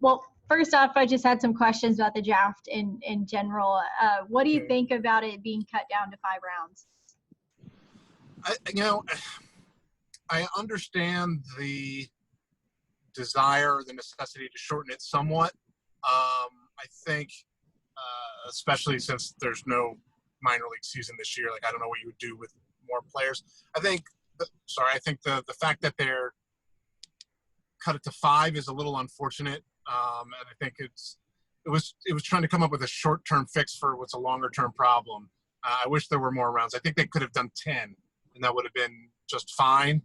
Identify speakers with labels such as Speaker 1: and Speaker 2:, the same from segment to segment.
Speaker 1: Well, first off, I just had some questions about the draft in general. What do you think about it being cut down to 5 rounds?
Speaker 2: I understand the desire, the necessity to shorten it somewhat. I think, especially since there's no minor league season this year, like I don't know what you would do with more players. I think the fact that they're cut it to 5 is a little unfortunate. And I think it was trying to come up with a short-term fix for what's a longer-term problem. I wish there were more rounds. I think they could have done 10, and that would have been just fine.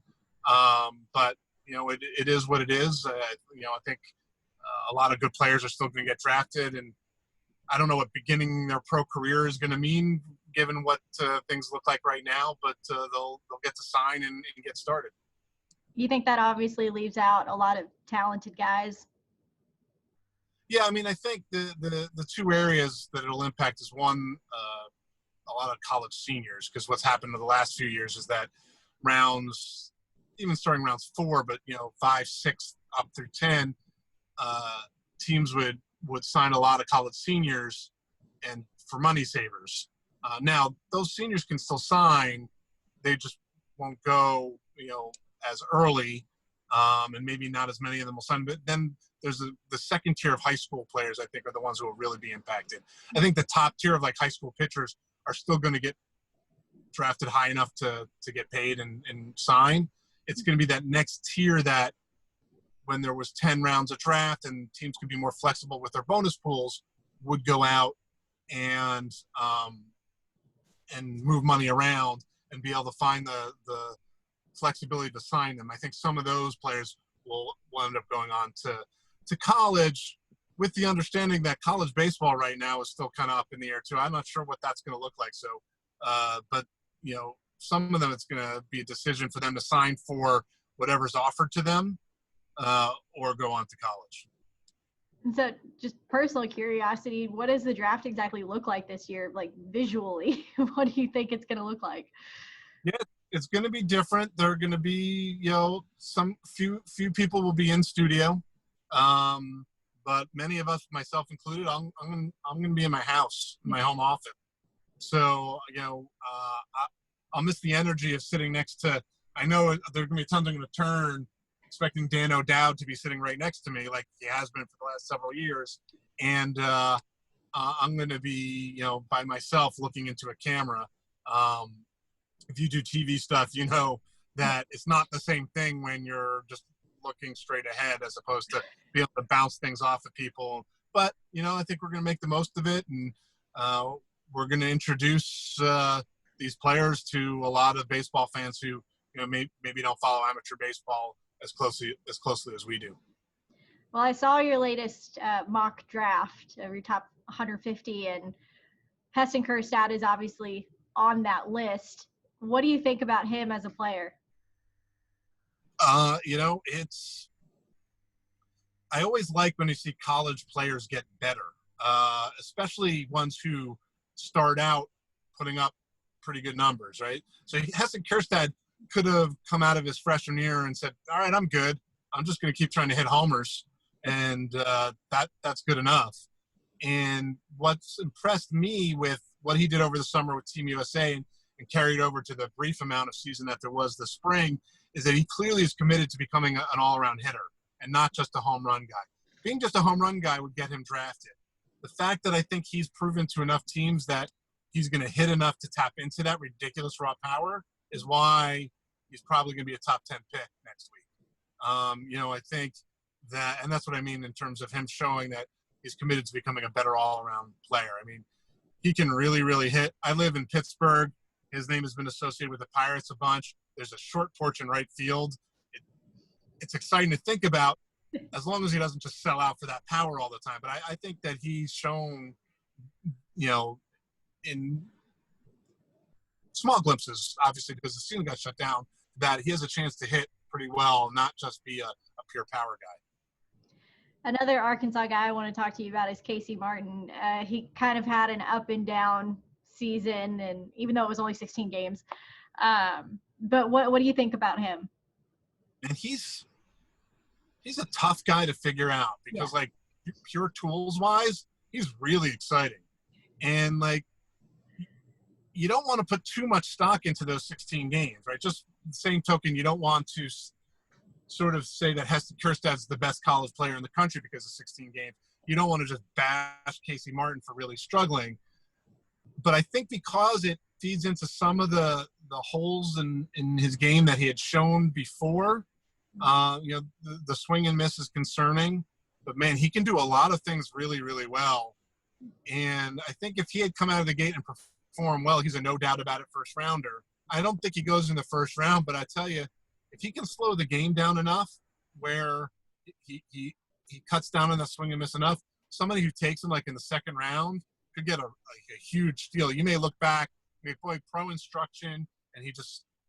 Speaker 2: But it is what it is. I think a lot of good players are still going to get drafted, and I don't know what beginning their pro career is going to mean, given what things look like right now. But they'll get to sign and get started.
Speaker 1: You think that obviously leaves out a lot of talented guys?
Speaker 2: Yeah, I mean, I think the 2 areas that it'll impact is one, a lot of college seniors, because what's happened in the last few years is that rounds, even starting rounds 4, but 5, 6 up through 10, teams would sign a lot of college seniors and for money savers. Now those seniors can still sign, they just won't go as early, and maybe not as many of them will sign. But then there's the second tier of high school players, I think, are the ones who will really be impacted. I think the top tier of like high school pitchers are still going to get drafted high enough to get paid and sign. It's going to be that next tier that when there was 10 rounds of draft and teams could be more flexible with their bonus pools, would go out and move money around and be able to find the flexibility to sign them. I think some of those players will end up going on to college, with the understanding that college baseball right now is still kind of up in the air too. I'm not sure what that's going to look like. So, but some of them, it's going to be a decision for them to sign for whatever's offered to them, or go on to college.
Speaker 1: So just personal curiosity, what does the draft exactly look like this year? Like visually, what do you think it's going to look like?
Speaker 2: Yeah, it's going to be different. There are going to be, some few people will be in studio. But many of us, myself included, I'm going to be in my house, in my home office. So, I'll miss the energy of sitting next to, I know there are going to be times I'm going to turn expecting Dan O'Dowd to be sitting right next to me like he has been for the last several years. And I'm going to be, by myself looking into a camera. If you do TV stuff, you know that it's not the same thing when you're just looking straight ahead as opposed to be able to bounce things off of people. But, I think we're going to make the most of it, and we're going to introduce these players to a lot of baseball fans who, maybe don't follow amateur baseball as closely as we do.
Speaker 1: Well, I saw your latest mock draft of your top 150, and Heston Kjerstad is obviously on that list. What do you think about him as a player?
Speaker 2: I always like when you see college players get better, especially ones who start out putting up pretty good numbers, right? So Heston Kjerstad could have come out of his freshman year and said, all right, I'm good. I'm just going to keep trying to hit homers, and that's good enough. And what's impressed me with what he did over the summer with Team USA and carried over to the brief amount of season that there was this spring is that he clearly is committed to becoming an all-around hitter and not just a home run guy. Being just a home run guy would get him drafted. The fact that I think he's proven to enough teams that he's going to hit enough to tap into that ridiculous raw power is why he's probably going to be a top 10 pick next week. I think that, and that's what I mean in terms of him showing that he's committed to becoming a better all-around player. I mean, he can really, really hit. I live in Pittsburgh. His name has been associated with the Pirates a bunch. There's a short porch in right field. It's exciting to think about, as long as he doesn't just sell out for that power all the time. But I think that he's shown, in small glimpses, obviously, because the season got shut down, that he has a chance to hit pretty well, not just be a pure power guy.
Speaker 1: Another Arkansas guy I want to talk to you about is Casey Martin. He kind of had an up and down season, and even though it was only 16 games. But what do you think about him?
Speaker 2: And he's a tough guy to figure out because, pure tools wise, he's really exciting. And like, you don't want to put too much stock into those 16 games, right? Just the same token, you don't want to sort of say that Heston Kjerstad is the best college player in the country because of 16 games. You don't want to just bash Casey Martin for really struggling. But I think because it feeds into some of the holes in his game that he had shown before, the swing and miss is concerning. But, man, he can do a lot of things really, really well. And I think if he had come out of the gate and performed well, he's a no doubt about it first rounder. I don't think he goes in the first round, but I tell you, if he can slow the game down enough where he cuts down on the swing and miss enough, somebody who takes him like in the second round could get a huge steal. You may look back, boy, pro instruction, and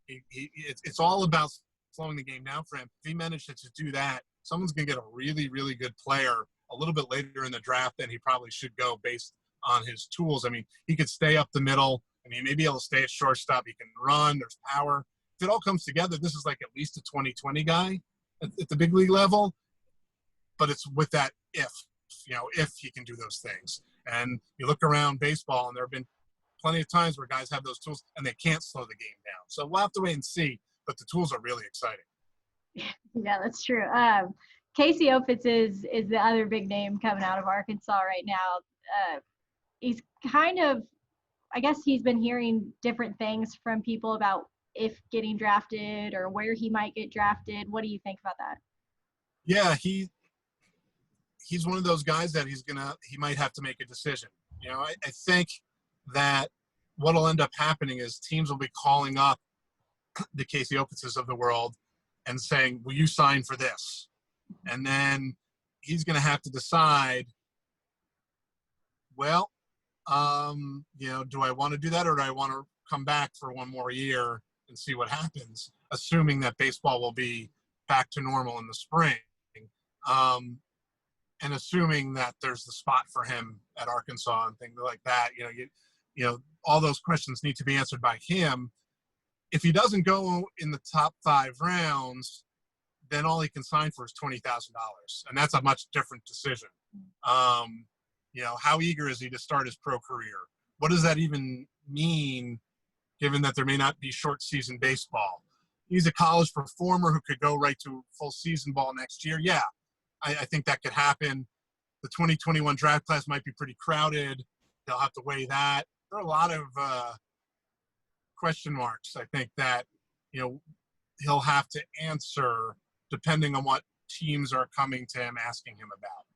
Speaker 2: it's all about slowing the game down for him. If he manages to do that, someone's going to get a really, really good player a little bit later in the draft than he probably should go based on his tools. I mean, he could stay up the middle. I mean, he may be able to stay at shortstop. He can run. There's power. If it all comes together, this is like at least a 2020 guy at the big league level. But it's with that if he can do those things. And you look around baseball, and there have been plenty of times where guys have those tools and they can't slow the game down. So we'll have to wait and see. But the tools are really exciting.
Speaker 1: Yeah, that's true. Casey Opitz is the other big name coming out of Arkansas right now. He's kind of, I guess he's been hearing different things from people about if getting drafted or where he might get drafted. What do you think about that?
Speaker 2: Yeah, he's one of those guys that he might have to make a decision. I think that what'll end up happening is teams will be calling up the Casey Opitzes of the world and saying, will you sign for this? And then he's going to have to decide, well, do I want to do that, or do I want to come back for one more year and see what happens, assuming that baseball will be back to normal in the spring, and assuming that there's the spot for him at Arkansas and things like that. All those questions need to be answered by him. If he doesn't go in the top 5 rounds, then all he can sign for is $20,000, and that's a much different decision. How eager is he to start his pro career? What does that even mean, given that there may not be short season baseball? He's a college performer who could go right to full season ball next year. Yeah, I think that could happen. The 2021 draft class might be pretty crowded. They'll have to weigh that. There are a lot of question marks, I think, that he'll have to answer depending on what teams are coming to him asking him about.